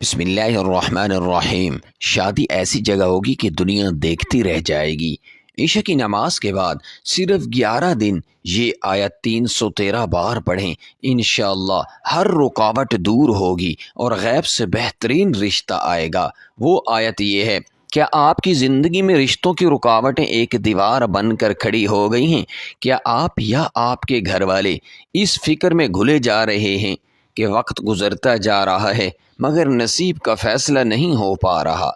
بسم اللہ الرحمن الرحیم۔ شادی ایسی جگہ ہوگی کہ دنیا دیکھتی رہ جائے گی۔ عشاء کی نماز کے بعد صرف 11 دن یہ آیت 313 بار پڑھیں، انشاءاللہ ہر رکاوٹ دور ہوگی اور غیب سے بہترین رشتہ آئے گا۔ وہ آیت یہ ہے: کیا آپ کی زندگی میں رشتوں کی رکاوٹیں ایک دیوار بن کر کھڑی ہو گئی ہیں؟ کیا آپ یا آپ کے گھر والے اس فکر میں گھلے جا رہے ہیں کہ وقت گزرتا جا رہا ہے مگر نصیب کا فیصلہ نہیں ہو پا رہا؟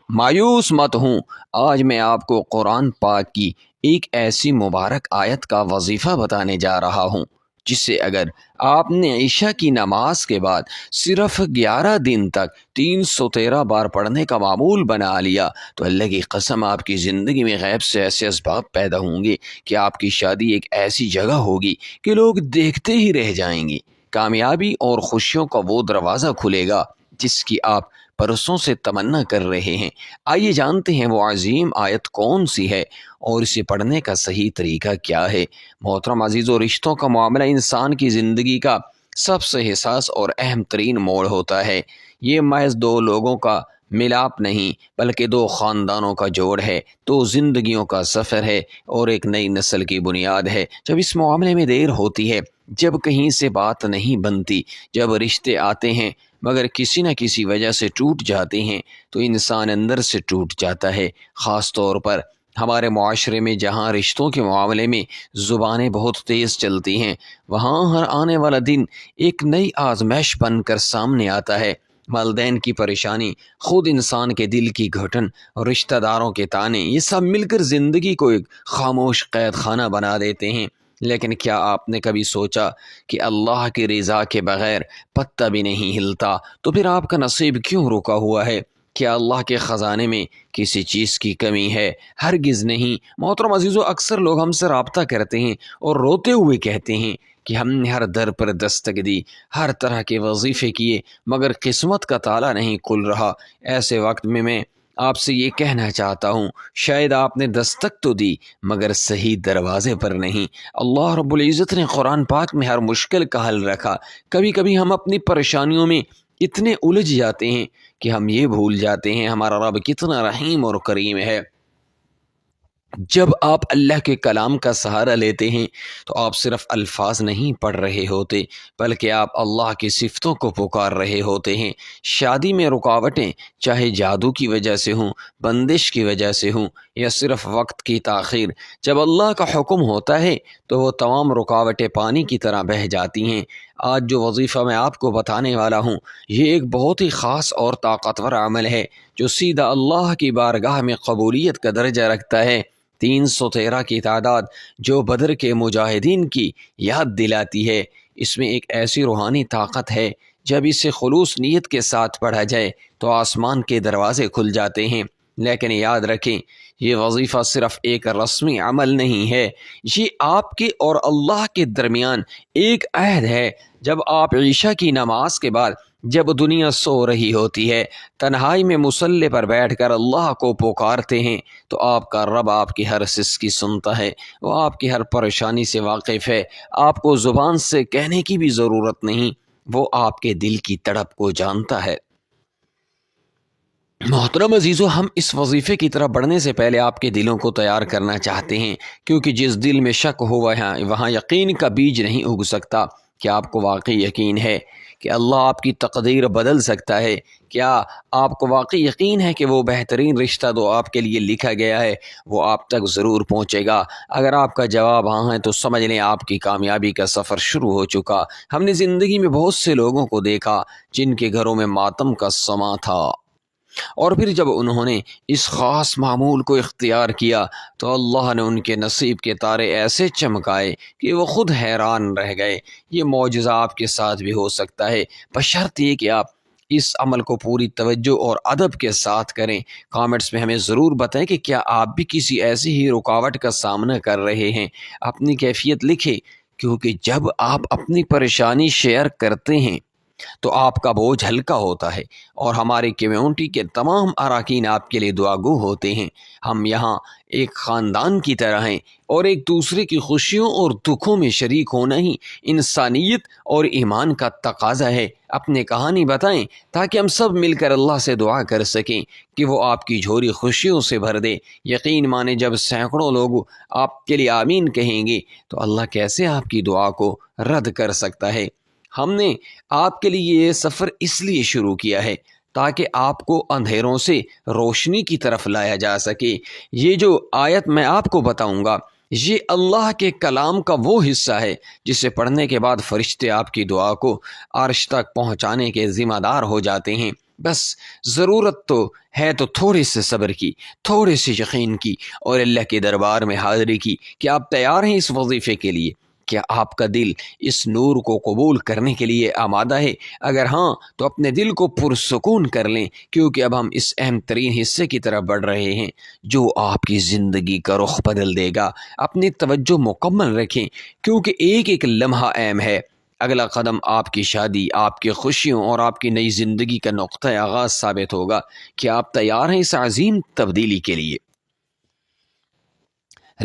مایوس مت ہوں، آج میں آپ کو قرآن پاک کی ایک ایسی مبارک آیت کا وظیفہ بتانے جا رہا ہوں جس سے اگر آپ نے عشاء کی نماز کے بعد صرف 11 دن تک 313 بار پڑھنے کا معمول بنا لیا تو اللہ کی قسم آپ کی زندگی میں غیب سے ایسے اسباب پیدا ہوں گے کہ آپ کی شادی ایک ایسی جگہ ہوگی کہ لوگ دیکھتے ہی رہ جائیں گے۔ کامیابی اور خوشیوں کا وہ دروازہ کھلے گا جس کی آپ برسوں سے تمنا کر رہے ہیں۔ آئیے جانتے ہیں وہ عظیم آیت کون سی ہے اور اسے پڑھنے کا صحیح طریقہ کیا ہے۔ محترم عزیزو، رشتوں کا معاملہ انسان کی زندگی کا سب سے حساس اور اہم ترین موڑ ہوتا ہے۔ یہ محض دو لوگوں کا ملاپ نہیں بلکہ دو خاندانوں کا جوڑ ہے، دو زندگیوں کا سفر ہے اور ایک نئی نسل کی بنیاد ہے۔ جب اس معاملے میں دیر ہوتی ہے، جب کہیں سے بات نہیں بنتی، جب رشتے آتے ہیں مگر کسی نہ کسی وجہ سے ٹوٹ جاتے ہیں تو انسان اندر سے ٹوٹ جاتا ہے۔ خاص طور پر ہمارے معاشرے میں جہاں رشتوں کے معاملے میں زبانیں بہت تیز چلتی ہیں، وہاں ہر آنے والا دن ایک نئی آزمائش بن کر سامنے آتا ہے۔ والدین کی پریشانی، خود انسان کے دل کی گھٹن اور رشتہ داروں کے تانے، یہ سب مل کر زندگی کو ایک خاموش قید خانہ بنا دیتے ہیں۔ لیکن کیا آپ نے کبھی سوچا کہ اللہ کی رضا کے بغیر پتہ بھی نہیں ہلتا؟ تو پھر آپ کا نصیب کیوں رکا ہوا ہے؟ کیا اللہ کے خزانے میں کسی چیز کی کمی ہے؟ ہرگز نہیں۔ محترم عزیزو، اکثر لوگ ہم سے رابطہ کرتے ہیں اور روتے ہوئے کہتے ہیں کہ ہم نے ہر در پر دستک دی، ہر طرح کے وظیفے کیے مگر قسمت کا تالا نہیں کھل رہا۔ ایسے وقت میں آپ سے یہ کہنا چاہتا ہوں، شاید آپ نے دستک تو دی مگر صحیح دروازے پر نہیں۔ اللہ رب العزت نے قرآن پاک میں ہر مشکل کا حل رکھا۔ کبھی کبھی ہم اپنی پریشانیوں میں اتنے الجھ جاتے ہیں کہ ہم یہ بھول جاتے ہیں ہمارا رب کتنا رحیم اور کریم ہے۔ جب آپ اللہ کے کلام کا سہارا لیتے ہیں تو آپ صرف الفاظ نہیں پڑھ رہے ہوتے بلکہ آپ اللہ کی صفتوں کو پکار رہے ہوتے ہیں۔ شادی میں رکاوٹیں چاہے جادو کی وجہ سے ہوں، بندش کی وجہ سے ہوں یا صرف وقت کی تاخیر، جب اللہ کا حکم ہوتا ہے تو وہ تمام رکاوٹیں پانی کی طرح بہہ جاتی ہیں۔ آج جو وظیفہ میں آپ کو بتانے والا ہوں، یہ ایک بہت ہی خاص اور طاقتور عمل ہے جو سیدھا اللہ کی بارگاہ میں قبولیت کا درجہ رکھتا ہے۔ 313 کی تعداد جو بدر کے مجاہدین کی یاد دلاتی ہے۔ اس میں ایک ایسی روحانی طاقت ہے، جب اسے خلوص نیت کے ساتھ پڑھا جائے تو آسمان کے دروازے کھل جاتے ہیں۔ لیکن یاد رکھیں، یہ وظیفہ صرف ایک رسمی عمل نہیں ہے، یہ آپ کے اور اللہ کے درمیان ایک عہد ہے۔ جب آپ عشاء کی نماز کے بعد، جب دنیا سو رہی ہوتی ہے، تنہائی میں مصلی پر بیٹھ کر اللہ کو پکارتے ہیں تو آپ کا رب آپ کی ہر سسکی سنتا ہے، وہ آپ کی ہر پریشانی سے واقف ہے۔ آپ کو زبان سے کہنے کی بھی ضرورت نہیں، وہ آپ کے دل کی تڑپ کو جانتا ہے۔ محترم عزیزو، ہم اس وظیفے کی طرف بڑھنے سے پہلے آپ کے دلوں کو تیار کرنا چاہتے ہیں، کیونکہ جس دل میں شک ہو وہاں یقین کا بیج نہیں اگ سکتا۔ کیا آپ کو واقعی یقین ہے کہ اللہ آپ کی تقدیر بدل سکتا ہے؟ کیا آپ کو واقعی یقین ہے کہ وہ بہترین رشتہ جو آپ کے لیے لکھا گیا ہے وہ آپ تک ضرور پہنچے گا؟ اگر آپ کا جواب ہاں ہے تو سمجھ لیں آپ کی کامیابی کا سفر شروع ہو چکا۔ ہم نے زندگی میں بہت سے لوگوں کو دیکھا جن کے گھروں میں ماتم کا سماں تھا، اور پھر جب انہوں نے اس خاص معمول کو اختیار کیا تو اللہ نے ان کے نصیب کے تارے ایسے چمکائے کہ وہ خود حیران رہ گئے۔ یہ معجزہ آپ کے ساتھ بھی ہو سکتا ہے، بشرط یہ کہ آپ اس عمل کو پوری توجہ اور ادب کے ساتھ کریں۔ کامنٹس میں ہمیں ضرور بتائیں کہ کیا آپ بھی کسی ایسی ہی رکاوٹ کا سامنا کر رہے ہیں۔ اپنی کیفیت لکھیں، کیونکہ جب آپ اپنی پریشانی شیئر کرتے ہیں تو آپ کا بوجھ ہلکا ہوتا ہے اور ہماری کمیونٹی کے تمام اراکین آپ کے لیے دعا گو ہوتے ہیں۔ ہم یہاں ایک خاندان کی طرح ہیں اور ایک دوسرے کی خوشیوں اور دکھوں میں شریک ہونا ہی انسانیت اور ایمان کا تقاضا ہے۔ اپنی کہانی بتائیں تاکہ ہم سب مل کر اللہ سے دعا کر سکیں کہ وہ آپ کی جھولی خوشیوں سے بھر دے۔ یقین مانے جب سینکڑوں لوگ آپ کے لیے آمین کہیں گے تو اللہ کیسے آپ کی دعا کو رد کر سکتا ہے۔ ہم نے آپ کے لیے یہ سفر اس لیے شروع کیا ہے تاکہ آپ کو اندھیروں سے روشنی کی طرف لایا جا سکے۔ یہ جو آیت میں آپ کو بتاؤں گا یہ اللہ کے کلام کا وہ حصہ ہے جسے پڑھنے کے بعد فرشتے آپ کی دعا کو عرش تک پہنچانے کے ذمہ دار ہو جاتے ہیں۔ بس ضرورت تو ہے تو تھوڑے سے صبر کی، تھوڑے سے یقین کی اور اللہ کے دربار میں حاضری کی کہ آپ تیار ہیں اس وظیفے کے لیے۔ کیا آپ کا دل اس نور کو قبول کرنے کے لیے آمادہ ہے؟ اگر ہاں تو اپنے دل کو پرسکون کر لیں، کیونکہ اب ہم اس اہم ترین حصے کی طرف بڑھ رہے ہیں جو آپ کی زندگی کا رخ بدل دے گا۔ اپنی توجہ مکمل رکھیں کیونکہ ایک ایک لمحہ اہم ہے۔ اگلا قدم آپ کی شادی، آپ کی خوشیوں اور آپ کی نئی زندگی کا نقطہ آغاز ثابت ہوگا۔ کیا آپ تیار ہیں اس عظیم تبدیلی کے لیے؟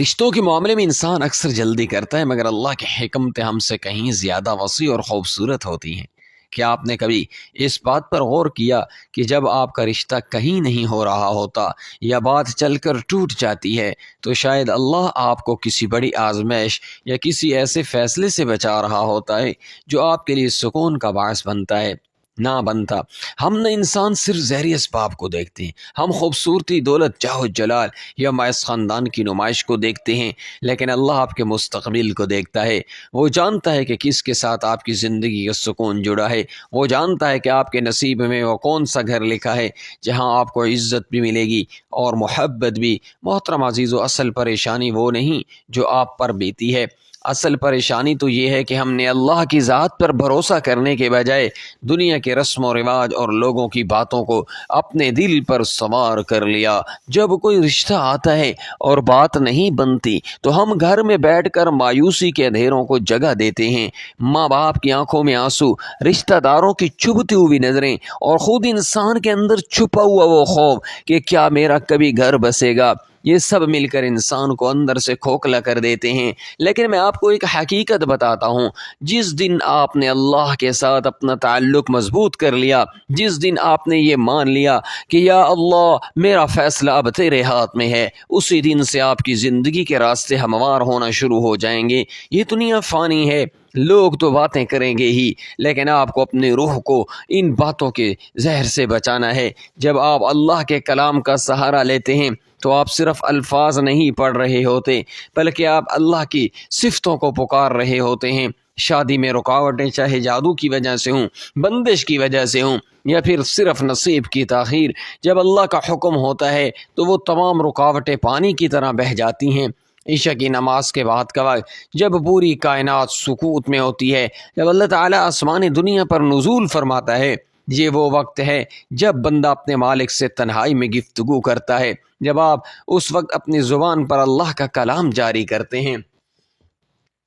رشتوں کے معاملے میں انسان اکثر جلدی کرتا ہے، مگر اللہ کی حکمتیں ہم سے کہیں زیادہ وسیع اور خوبصورت ہوتی ہیں۔ کیا آپ نے کبھی اس بات پر غور کیا کہ جب آپ کا رشتہ کہیں نہیں ہو رہا ہوتا یا بات چل کر ٹوٹ جاتی ہے تو شاید اللہ آپ کو کسی بڑی آزمائش یا کسی ایسے فیصلے سے بچا رہا ہوتا ہے جو آپ کے لیے سکون کا باعث بنتا ہے؟ نہ بنتا۔ ہم نہ انسان صرف ظاہری اسباب کو دیکھتے ہیں، ہم خوبصورتی، دولت، جاہ و جلال یا مائس خاندان کی نمائش کو دیکھتے ہیں، لیکن اللہ آپ کے مستقبل کو دیکھتا ہے۔ وہ جانتا ہے کہ کس کے ساتھ آپ کی زندگی کا سکون جڑا ہے، وہ جانتا ہے کہ آپ کے نصیب میں وہ کون سا گھر لکھا ہے جہاں آپ کو عزت بھی ملے گی اور محبت بھی۔ محترم عزیزو، اصل پریشانی وہ نہیں جو آپ پر بیتی ہے، اصل پریشانی تو یہ ہے کہ ہم نے اللہ کی ذات پر بھروسہ کرنے کے بجائے دنیا کے رسم و رواج اور لوگوں کی باتوں کو اپنے دل پر سوار کر لیا۔ جب کوئی رشتہ آتا ہے اور بات نہیں بنتی تو ہم گھر میں بیٹھ کر مایوسی کے اندھیروں کو جگہ دیتے ہیں۔ ماں باپ کی آنکھوں میں آنسو، رشتہ داروں کی چبھتی ہوئی نظریں اور خود انسان کے اندر چھپا ہوا وہ خوف کہ کیا میرا کبھی گھر بسے گا، یہ سب مل کر انسان کو اندر سے کھوکھلا کر دیتے ہیں۔ لیکن میں آپ کو ایک حقیقت بتاتا ہوں، جس دن آپ نے اللہ کے ساتھ اپنا تعلق مضبوط کر لیا، جس دن آپ نے یہ مان لیا کہ یا اللہ میرا فیصلہ اب تیرے ہاتھ میں ہے، اسی دن سے آپ کی زندگی کے راستے ہموار ہونا شروع ہو جائیں گے۔ یہ دنیا فانی ہے، لوگ تو باتیں کریں گے ہی، لیکن آپ کو اپنی روح کو ان باتوں کے زہر سے بچانا ہے۔ جب آپ اللہ کے کلام کا سہارا لیتے ہیں تو آپ صرف الفاظ نہیں پڑھ رہے ہوتے بلکہ آپ اللہ کی صفتوں کو پکار رہے ہوتے ہیں۔ شادی میں رکاوٹیں چاہے جادو کی وجہ سے ہوں، بندش کی وجہ سے ہوں یا پھر صرف نصیب کی تاخیر، جب اللہ کا حکم ہوتا ہے تو وہ تمام رکاوٹیں پانی کی طرح بہہ جاتی ہیں۔ عشاء کی نماز کے بعد کا وقت جب پوری کائنات سکوت میں ہوتی ہے، جب اللہ تعالیٰ آسمانی دنیا پر نزول فرماتا ہے، یہ وہ وقت ہے جب بندہ اپنے مالک سے تنہائی میں گفتگو کرتا ہے۔ جب آپ اس وقت اپنی زبان پر اللہ کا کلام جاری کرتے ہیں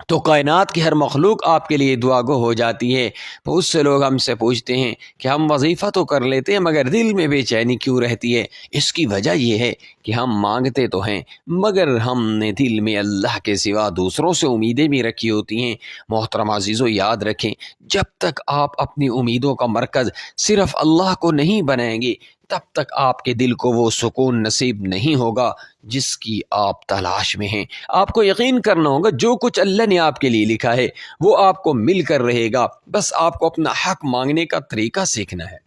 تو کائنات کی ہر مخلوق آپ کے لیے دعا گو ہو جاتی ہے۔ بہت سے لوگ ہم سے پوچھتے ہیں کہ ہم وظیفہ تو کر لیتے ہیں مگر دل میں بے چینی کیوں رہتی ہے؟ اس کی وجہ یہ ہے کہ ہم مانگتے تو ہیں مگر ہم نے دل میں اللہ کے سوا دوسروں سے امیدیں بھی رکھی ہوتی ہیں۔ محترم عزیزو، یاد رکھیں، جب تک آپ اپنی امیدوں کا مرکز صرف اللہ کو نہیں بنائیں گے تب تک آپ کے دل کو وہ سکون نصیب نہیں ہوگا جس کی آپ تلاش میں ہیں۔ آپ کو یقین کرنا ہوگا جو کچھ اللہ نے آپ کے لیے لکھا ہے وہ آپ کو مل کر رہے گا، بس آپ کو اپنا حق مانگنے کا طریقہ سیکھنا ہے۔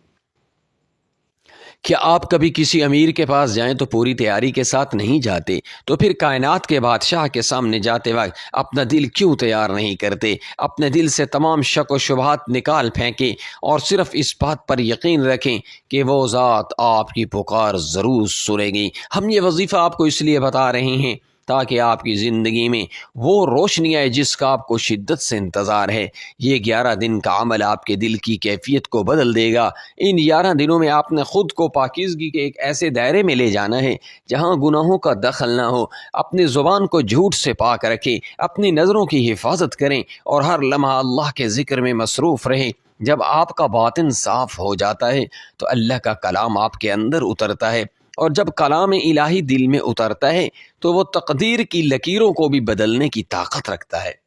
کیا آپ کبھی کسی امیر کے پاس جائیں تو پوری تیاری کے ساتھ نہیں جاتے؟ تو پھر کائنات کے بادشاہ کے سامنے جاتے وقت اپنا دل کیوں تیار نہیں کرتے؟ اپنے دل سے تمام شک و شبہات نکال پھینکیں اور صرف اس بات پر یقین رکھیں کہ وہ ذات آپ کی پکار ضرور سنے گی۔ ہم یہ وظیفہ آپ کو اس لیے بتا رہے ہیں تاکہ آپ کی زندگی میں وہ روشنی آئے جس کا آپ کو شدت سے انتظار ہے۔ یہ 11 دن کا عمل آپ کے دل کی کیفیت کو بدل دے گا۔ ان 11 دنوں میں آپ نے خود کو پاکیزگی کے ایک ایسے دائرے میں لے جانا ہے جہاں گناہوں کا دخل نہ ہو۔ اپنی زبان کو جھوٹ سے پاک رکھیں، اپنی نظروں کی حفاظت کریں اور ہر لمحہ اللہ کے ذکر میں مصروف رہیں۔ جب آپ کا باطن صاف ہو جاتا ہے تو اللہ کا کلام آپ کے اندر اترتا ہے، اور جب کلام الہی دل میں اترتا ہے تو وہ تقدیر کی لکیروں کو بھی بدلنے کی طاقت رکھتا ہے۔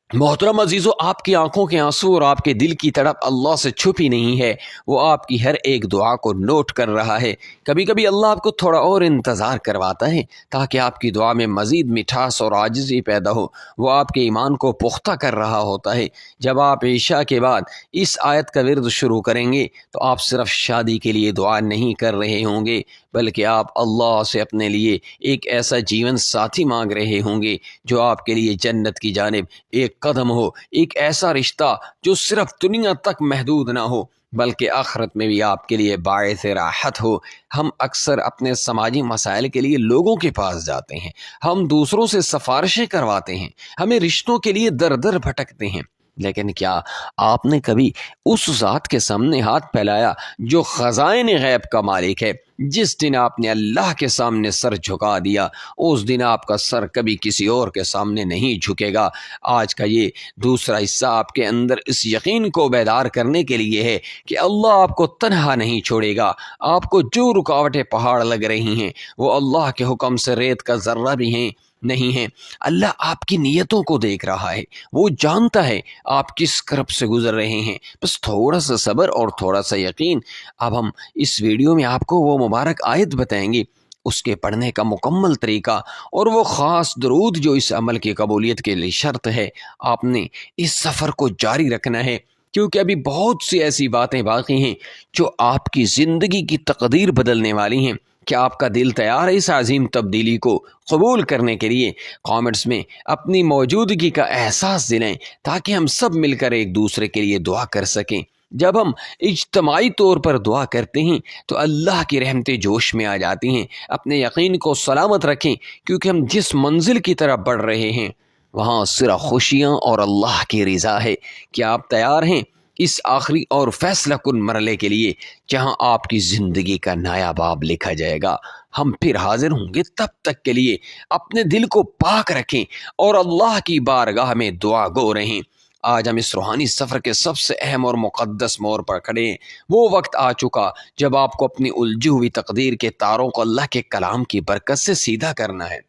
محترم عزیزو، آپ کی آنکھوں کے آنسو اور آپ کے دل کی تڑپ اللہ سے چھپی نہیں ہے، وہ آپ کی ہر ایک دعا کو نوٹ کر رہا ہے۔ کبھی کبھی اللہ آپ کو تھوڑا اور انتظار کرواتا ہے تاکہ آپ کی دعا میں مزید مٹھاس اور عاجزی پیدا ہو۔ وہ آپ کے ایمان کو پختہ کر رہا ہوتا ہے۔ جب آپ عشاء کے بعد اس آیت کا ورد شروع کریں گے تو آپ صرف شادی کے لیے دعا نہیں کر رہے ہوں گے، بلکہ آپ اللہ سے اپنے لیے ایک ایسا جیون ساتھی مانگ رہے ہوں گے جو آپ کے لیے جنت کی جانب ایک قدم ہو، ایک ایسا رشتہ جو صرف دنیا تک محدود نہ ہو بلکہ آخرت میں بھی آپ کے لیے باعث راحت ہو۔ ہم اکثر اپنے سماجی مسائل کے لیے لوگوں کے پاس جاتے ہیں، ہم دوسروں سے سفارشیں کرواتے ہیں، ہمیں رشتوں کے لیے در در بھٹکتے ہیں، لیکن کیا آپ نے کبھی اس ذات کے سامنے ہاتھ پھیلایا جو خزائن غیب کا مالک ہے؟ جس دن آپ نے اللہ کے سامنے سر جھکا دیا، اس دن آپ کا سر کبھی کسی اور کے سامنے نہیں جھکے گا۔ آج کا یہ دوسرا حصہ آپ کے اندر اس یقین کو بیدار کرنے کے لیے ہے کہ اللہ آپ کو تنہا نہیں چھوڑے گا۔ آپ کو جو رکاوٹیں پہاڑ لگ رہی ہیں وہ اللہ کے حکم سے ریت کا ذرہ بھی نہیں ہیں۔ اللہ آپ کی نیتوں کو دیکھ رہا ہے، وہ جانتا ہے آپ کس کرب سے گزر رہے ہیں، بس تھوڑا سا صبر اور تھوڑا سا یقین۔ اب ہم اس ویڈیو میں آپ کو وہ مبارک آیت بتائیں گے، اس کے پڑھنے کا مکمل طریقہ اور وہ خاص درود جو اس عمل کی قبولیت کے لیے شرط ہے۔ آپ نے اس سفر کو جاری رکھنا ہے کیونکہ ابھی بہت سی ایسی باتیں باقی ہیں جو آپ کی زندگی کی تقدیر بدلنے والی ہیں۔ کیا آپ کا دل تیار ہے اس عظیم تبدیلی کو قبول کرنے کے لیے؟ کامنٹس میں اپنی موجودگی کا احساس دلائیں تاکہ ہم سب مل کر ایک دوسرے کے لیے دعا کر سکیں۔ جب ہم اجتماعی طور پر دعا کرتے ہیں تو اللہ کی رحمتیں جوش میں آ جاتی ہیں۔ اپنے یقین کو سلامت رکھیں کیونکہ ہم جس منزل کی طرف بڑھ رہے ہیں وہاں صرف خوشیاں اور اللہ کی رضا ہے۔ کیا آپ تیار ہیں اس آخری اور فیصلہ کن مرحلے کے لیے جہاں آپ کی زندگی کا نیا باب لکھا جائے گا؟ ہم پھر حاضر ہوں گے، تب تک کے لیے اپنے دل کو پاک رکھیں اور اللہ کی بارگاہ میں دعا گو رہیں۔ آج ہم اس روحانی سفر کے سب سے اہم اور مقدس موڑ پر کھڑے ہیں۔ وہ وقت آ چکا جب آپ کو اپنی الجھی ہوئی تقدیر کے تاروں کو اللہ کے کلام کی برکت سے سیدھا کرنا ہے۔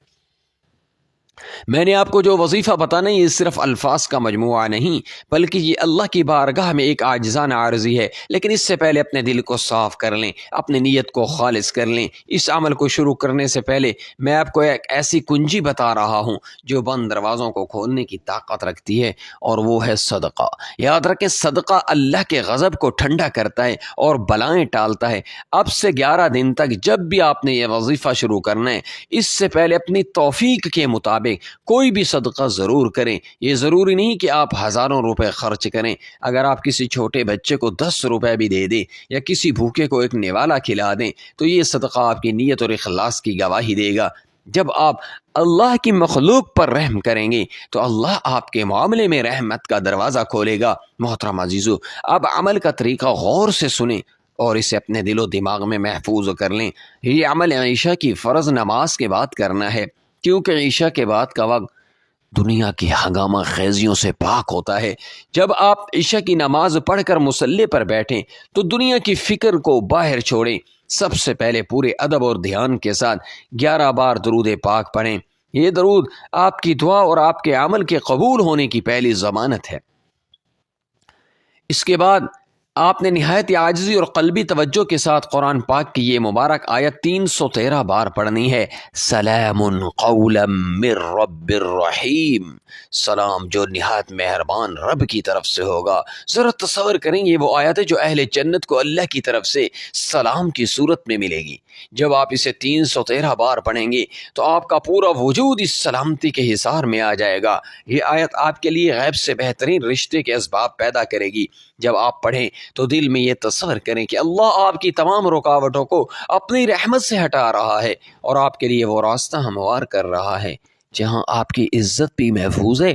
میں نے آپ کو جو وظیفہ بتانا ہے یہ صرف الفاظ کا مجموعہ نہیں بلکہ یہ اللہ کی بارگاہ میں ایک عاجزانہ عارضی ہے، لیکن اس سے پہلے اپنے دل کو صاف کر لیں، اپنی نیت کو خالص کر لیں۔ اس عمل کو شروع کرنے سے پہلے میں آپ کو ایک ایسی کنجی بتا رہا ہوں جو بند دروازوں کو کھولنے کی طاقت رکھتی ہے، اور وہ ہے صدقہ۔ یاد رکھیں، صدقہ اللہ کے غضب کو ٹھنڈا کرتا ہے اور بلائیں ٹالتا ہے۔ اب سے 11 دن تک جب بھی آپ نے یہ وظیفہ شروع کرنا ہے، اس سے پہلے اپنی توفیق کے مطابق کوئی بھی صدقہ ضرور کریں۔ یہ ضروری نہیں کہ آپ ہزاروں روپے خرچ کریں۔ اگر آپ کسی چھوٹے بچے کو 10 روپے بھی دے دیں یا کسی بھوکے کو ایک نوالا کھلا دیں تو یہ صدقہ آپ کی نیت اور اخلاص کی گواہی دے گا۔ جب آپ اللہ کی مخلوق پر رحم کریں گے تو اللہ آپ کے معاملے میں رحمت کا دروازہ کھولے گا۔ محترم عزیزو، اب عمل کا طریقہ غور سے سنیں اور اسے اپنے دل و دماغ میں محفوظ کر لیں۔ یہ عمل عشاء کی فرض نماز کے بعد کرنا ہے، کیونکہ عشاء کے بعد کا وقت دنیا کی ہنگامہ خیزیوں سے پاک ہوتا ہے۔ جب آپ عشاء کی نماز پڑھ کر مصلی پر بیٹھیں تو دنیا کی فکر کو باہر چھوڑیں۔ سب سے پہلے پورے ادب اور دھیان کے ساتھ 11 بار درود پاک پڑھیں۔ یہ درود آپ کی دعا اور آپ کے عمل کے قبول ہونے کی پہلی ضمانت ہے۔ اس کے بعد آپ نے نہایت عاجزی اور قلبی توجہ کے ساتھ قرآن پاک کی یہ مبارک آیت 313 بار پڑھنی ہے۔ سلام قولا من رب الرحیم، سلام جو نہایت مہربان رب کی طرف سے ہوگا۔ ذرا تصور کریں، یہ وہ آیت ہے جو اہل جنت کو اللہ کی طرف سے سلام کی صورت میں ملے گی۔ جب آپ اسے 313 بار پڑھیں گے تو آپ کا پورا وجود اس سلامتی کے حصار میں آ جائے گا۔ یہ آیت آپ کے لیے غیب سے بہترین رشتے کے اسباب پیدا کرے گی۔ جب آپ پڑھیں تو دل میں یہ تصور کریں کہ اللہ آپ کی تمام رکاوٹوں کو اپنی رحمت سے ہٹا رہا ہے اور آپ کے لیے وہ راستہ ہموار کر رہا ہے جہاں آپ کی عزت بھی محفوظ ہے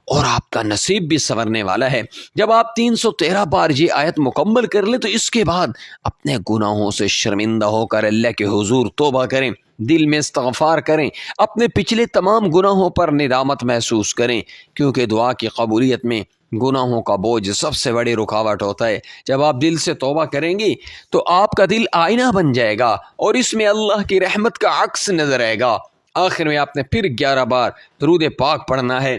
اور آپ کا نصیب بھی سنورنے والا ہے۔ جب آپ 313 بار یہ آیت مکمل کر لیں تو اس کے بعد اپنے گناہوں سے شرمندہ ہو کر اللہ کے حضور توبہ کریں، دل میں استغفار کریں، اپنے پچھلے تمام گناہوں پر ندامت محسوس کریں، کیونکہ دعا کی قبولیت میں گناہوں کا بوجھ سب سے بڑی رکاوٹ ہوتا ہے۔ جب آپ دل سے توبہ کریں گی تو آپ کا دل آئینہ بن جائے گا اور اس میں اللہ کی رحمت کا عکس نظر آئے گا۔ آخر میں آپ نے پھر 11 بار درود پاک پڑھنا ہے۔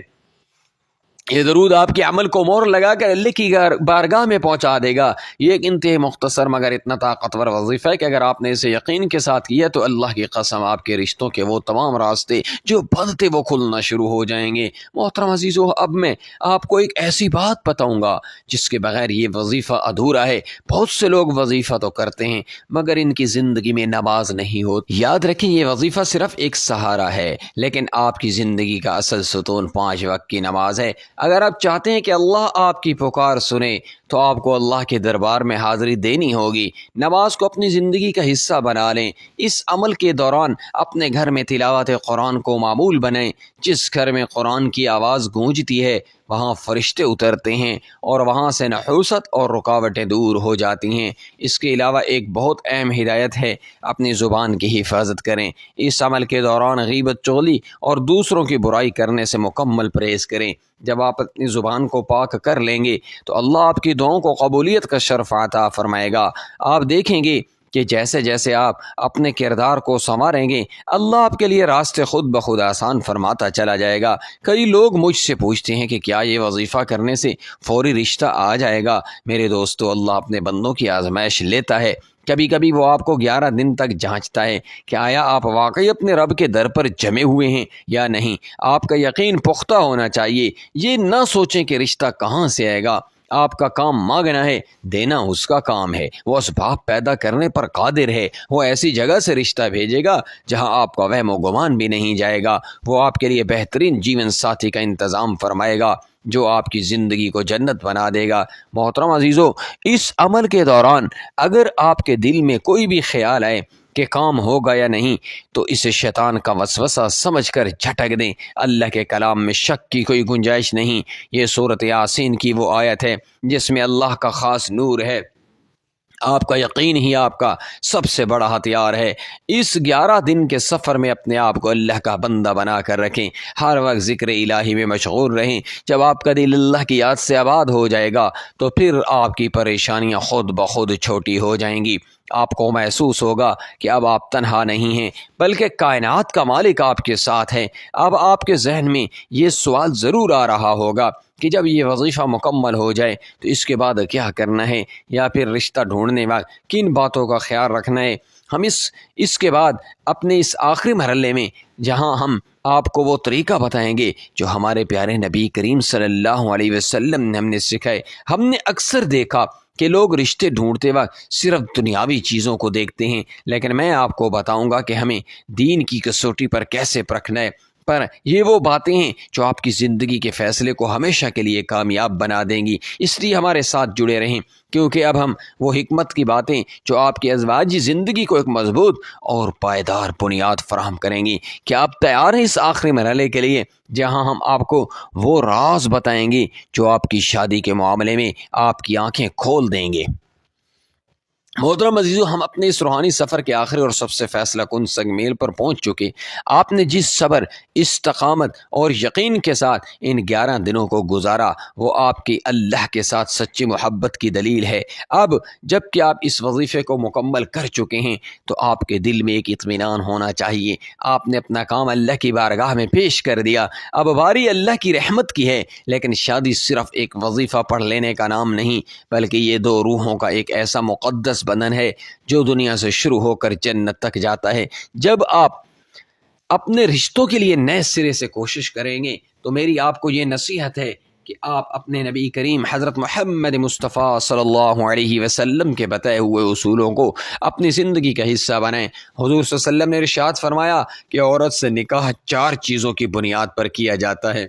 یہ درود آپ کے عمل کو مور لگا کر اللہ کی بارگاہ میں پہنچا دے گا۔ یہ ایک انتہائی مختصر مگر اتنا طاقتور وظیفہ ہے کہ اگر آپ نے اسے یقین کے ساتھ کیا تو اللہ کی قسم آپ کے رشتوں کے وہ تمام راستے جو بند تھے وہ کھلنا شروع ہو جائیں گے۔ محترم عزیزو، اب میں آپ کو ایک ایسی بات بتاؤں گا جس کے بغیر یہ وظیفہ ادھورا ہے۔ بہت سے لوگ وظیفہ تو کرتے ہیں مگر ان کی زندگی میں نماز نہیں ہوتی۔ یاد رکھیں، یہ وظیفہ صرف ایک سہارا ہے لیکن آپ کی زندگی کا اصل ستون 5 وقت کی نماز ہے۔ اگر آپ چاہتے ہیں کہ اللہ آپ کی پکار سنے تو آپ کو اللہ کے دربار میں حاضری دینی ہوگی۔ نماز کو اپنی زندگی کا حصہ بنا لیں۔ اس عمل کے دوران اپنے گھر میں تلاوت قرآن کو معمول بنائیں۔ جس گھر میں قرآن کی آواز گونجتی ہے وہاں فرشتے اترتے ہیں اور وہاں سے نحوست اور رکاوٹیں دور ہو جاتی ہیں۔ اس کے علاوہ ایک بہت اہم ہدایت ہے، اپنی زبان کی حفاظت کریں۔ اس عمل کے دوران غیبت، چغلی اور دوسروں کی برائی کرنے سے مکمل پرہیز کریں۔ جب آپ اپنی زبان کو پاک کر لیں گے تو اللہ آپ کی دعاؤں کو قبولیت کا شرف عطا فرمائے گا۔ آپ دیکھیں گے کہ جیسے جیسے آپ اپنے کردار کو سنواریں گے اللہ آپ کے لیے راستے خود بخود آسان فرماتا چلا جائے گا۔ کئی لوگ مجھ سے پوچھتے ہیں کہ کیا یہ وظیفہ کرنے سے فوری رشتہ آ جائے گا؟ میرے دوستو، اللہ اپنے بندوں کی آزمائش لیتا ہے۔ کبھی کبھی وہ آپ کو 11 دن تک جانچتا ہے کہ آیا آپ واقعی اپنے رب کے در پر جمے ہوئے ہیں یا نہیں۔ آپ کا یقین پختہ ہونا چاہیے۔ یہ نہ سوچیں کہ رشتہ کہاں سے آئے گا۔ آپ کا کام مانگنا ہے، دینا اس کا کام ہے۔ وہ اسباب پیدا کرنے پر قادر ہے۔ وہ ایسی جگہ سے رشتہ بھیجے گا جہاں آپ کا وہم و گمان بھی نہیں جائے گا۔ وہ آپ کے لیے بہترین جیون ساتھی کا انتظام فرمائے گا جو آپ کی زندگی کو جنت بنا دے گا۔ محترم عزیزو، اس عمل کے دوران اگر آپ کے دل میں کوئی بھی خیال آئے کہ کام ہوگا یا نہیں تو اسے شیطان کا وسوسہ سمجھ کر جھٹک دیں۔ اللہ کے کلام میں شک کی کوئی گنجائش نہیں۔ یہ سورۃ یاسین کی وہ آیت ہے جس میں اللہ کا خاص نور ہے۔ آپ کا یقین ہی آپ کا سب سے بڑا ہتھیار ہے۔ اس 11 دن کے سفر میں اپنے آپ کو اللہ کا بندہ بنا کر رکھیں۔ ہر وقت ذکر الہی میں مشغول رہیں۔ جب آپ کا دل اللہ کی یاد سے آباد ہو جائے گا تو پھر آپ کی پریشانیاں خود بخود چھوٹی ہو جائیں گی۔ آپ کو محسوس ہوگا کہ اب آپ تنہا نہیں ہیں بلکہ کائنات کا مالک آپ کے ساتھ ہے۔ اب آپ کے ذہن میں یہ سوال ضرور آ رہا ہوگا کہ جب یہ وظیفہ مکمل ہو جائے تو اس کے بعد کیا کرنا ہے، یا پھر رشتہ ڈھونڈنے وقت کن باتوں کا خیال رکھنا ہے۔ ہم اس کے بعد اپنے اس آخری مرحلے میں جہاں ہم آپ کو وہ طریقہ بتائیں گے جو ہمارے پیارے نبی کریم صلی اللہ علیہ وسلم نے ہم نے سکھائے۔ ہم نے اکثر دیکھا کہ لوگ رشتے ڈھونڈتے وقت صرف دنیاوی چیزوں کو دیکھتے ہیں، لیکن میں آپ کو بتاؤں گا کہ ہمیں دین کی کسوٹی پر کیسے پرکھنا ہے۔ پر یہ وہ باتیں ہیں جو آپ کی زندگی کے فیصلے کو ہمیشہ کے لیے کامیاب بنا دیں گی۔ اس لیے ہمارے ساتھ جڑے رہیں، کیونکہ اب ہم وہ حکمت کی باتیں جو آپ کی ازواجی زندگی کو ایک مضبوط اور پائیدار بنیاد فراہم کریں گی۔ کیا آپ تیار ہیں اس آخری مرحلے کے لیے جہاں ہم آپ کو وہ راز بتائیں گے جو آپ کی شادی کے معاملے میں آپ کی آنکھیں کھول دیں گے؟ محترم عزیزو، ہم اپنے اس روحانی سفر کے آخری اور سب سے فیصلہ کن سنگ میل پر پہنچ چکے۔ آپ نے جس صبر، استقامت اور یقین کے ساتھ ان 11 دنوں کو گزارا وہ آپ کی اللہ کے ساتھ سچی محبت کی دلیل ہے۔ اب جب کہ آپ اس وظیفے کو مکمل کر چکے ہیں تو آپ کے دل میں ایک اطمینان ہونا چاہیے۔ آپ نے اپنا کام اللہ کی بارگاہ میں پیش کر دیا۔ اب باری اللہ کی رحمت کی ہے۔ لیکن شادی صرف ایک وظیفہ پڑھ لینے کا نام نہیں بلکہ یہ 2 روحوں کا ایک ایسا مقدس بندھن ہے جو دنیا سے شروع ہو کر جنت تک جاتا ہے۔ جب آپ اپنے رشتوں کے لیے نئے سرے سے کوشش کریں گے تو میری آپ کو یہ نصیحت ہے کہ آپ اپنے نبی کریم حضرت محمد مصطفیٰ صلی اللہ علیہ وسلم کے بتائے ہوئے اصولوں کو اپنی زندگی کا حصہ بنائیں۔ حضور صلی اللہ علیہ وسلم نے ارشاد فرمایا کہ عورت سے نکاح 4 چیزوں کی بنیاد پر کیا جاتا ہے: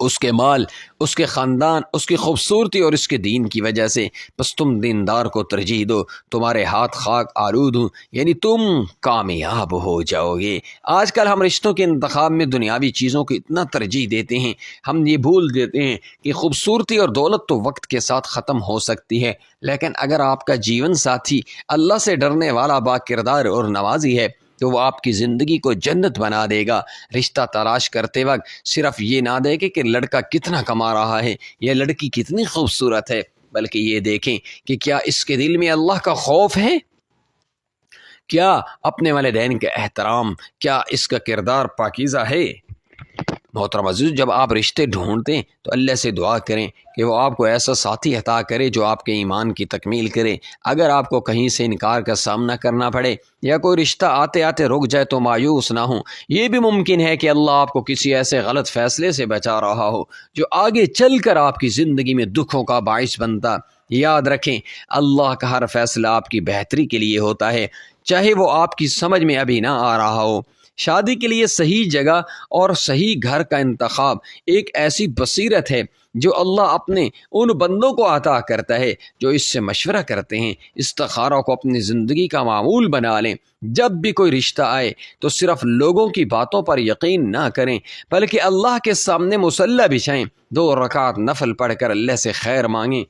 اس کے مال، اس کے خاندان، اس کی خوبصورتی اور اس کے دین کی وجہ سے۔ بس تم دیندار کو ترجیح دو، تمہارے ہاتھ خاک آلود ہوں، یعنی تم کامیاب ہو جاؤ گے۔ آج کل ہم رشتوں کے انتخاب میں دنیاوی چیزوں کو اتنا ترجیح دیتے ہیں، ہم یہ بھول دیتے ہیں کہ خوبصورتی اور دولت تو وقت کے ساتھ ختم ہو سکتی ہے، لیکن اگر آپ کا جیون ساتھی اللہ سے ڈرنے والا، با کردار اور نمازی ہے تو وہ آپ کی زندگی کو جنت بنا دے گا۔ رشتہ تلاش کرتے وقت صرف یہ نہ دیکھیں کہ لڑکا کتنا کما رہا ہے یا لڑکی کتنی خوبصورت ہے، بلکہ یہ دیکھیں کہ کیا اس کے دل میں اللہ کا خوف ہے، کیا اپنے والدین کا احترام، کیا اس کا کردار پاکیزہ ہے۔ محترم عزیز، جب آپ رشتے ڈھونڈتے ہیں تو اللہ سے دعا کریں کہ وہ آپ کو ایسا ساتھی عطا کرے جو آپ کے ایمان کی تکمیل کرے۔ اگر آپ کو کہیں سے انکار کا سامنا کرنا پڑے یا کوئی رشتہ آتے آتے رک جائے تو مایوس نہ ہوں، یہ بھی ممکن ہے کہ اللہ آپ کو کسی ایسے غلط فیصلے سے بچا رہا ہو جو آگے چل کر آپ کی زندگی میں دکھوں کا باعث بنتا۔ یاد رکھیں، اللہ کا ہر فیصلہ آپ کی بہتری کے لیے ہوتا ہے، چاہے وہ آپ کی سمجھ میں ابھی نہ آ رہا ہو۔ شادی کے لیے صحیح جگہ اور صحیح گھر کا انتخاب ایک ایسی بصیرت ہے جو اللہ اپنے ان بندوں کو عطا کرتا ہے جو اس سے مشورہ کرتے ہیں۔ استخارہ کو اپنی زندگی کا معمول بنا لیں۔ جب بھی کوئی رشتہ آئے تو صرف لوگوں کی باتوں پر یقین نہ کریں، بلکہ اللہ کے سامنے مصلی بچھائیں، 2 رکعت نفل پڑھ کر اللہ سے خیر مانگیں۔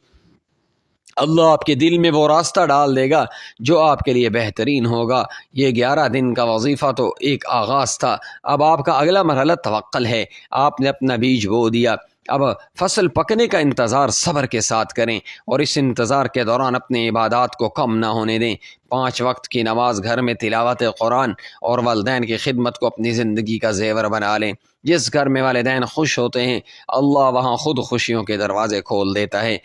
اللہ آپ کے دل میں وہ راستہ ڈال دے گا جو آپ کے لیے بہترین ہوگا۔ یہ 11 دن کا وظیفہ تو ایک آغاز تھا، اب آپ کا اگلا مرحلہ توکل ہے۔ آپ نے اپنا بیج بو دیا، اب فصل پکنے کا انتظار صبر کے ساتھ کریں، اور اس انتظار کے دوران اپنے عبادات کو کم نہ ہونے دیں۔ 5 وقت کی نماز، گھر میں تلاوت قرآن اور والدین کی خدمت کو اپنی زندگی کا زیور بنا لیں۔ جس گھر میں والدین خوش ہوتے ہیں، اللہ وہاں خود خوشیوں کے دروازے کھول دیتا ہے۔